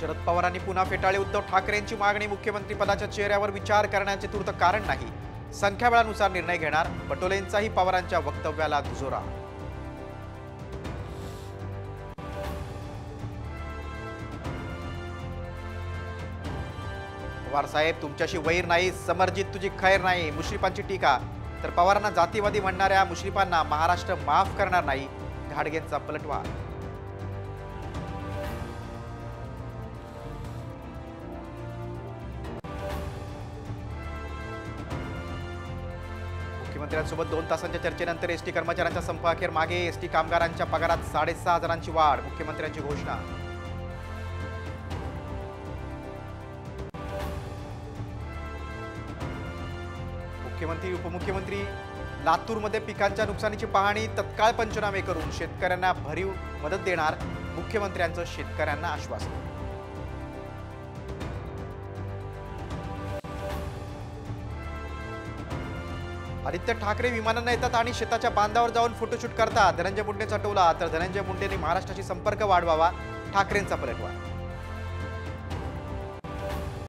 शरद पवारांनी पुन्हा फेटाळली उद्धव ठाकरेंची मागणी। मुख्यमंत्री पदाच्या चेहऱ्यावर विचार करण्याचे तूर्त कारण नाही, संख्याबळानुसार निर्णय घेणार। पटोलेंचाही पवारांच्या वक्तव्याला दुजोरा। पवार साहेब, तुमच्याशी वैर नाही, समर्जित तुझी खैर नाही, मुश्रीफांची टीका। तर पवारांना जातीवादी म्हणणाऱ्या मुश्रीफांना महाराष्ट्र माफ करणार नाही, घाडगेंचा पलटवार। मुख्यमंत्र्यांसोबत 2 तासांच्या चर्चेनंतर एसटी कर्मचाऱ्यांचा संप अखेर मागे। एसटी कामगारांच्या पगारात 6,500ची वाढ, मुख्यमंत्र्यांची घोषणा। मुख्यमंत्री उपमुख्यमंत्री लातूरमध्ये पिकांच्या नुकसानीची पाहणी, तत्काळ पंचनामे करून शेतकऱ्यांना भरीव मदत देणार। मुख्यमंत्र्यांचं शेतकऱ्यांना आश्वासन। आदित्य ठाकरे विमानाने येतात आणि शेताच्या बांधावर जाऊन फोटोशूट करतात। धनंजय मुंडेंचा टोला, तर धनंजय मुंडेंनी महाराष्ट्राशी संपर्क वाढवावा, ठाकरेंचा पलटवार।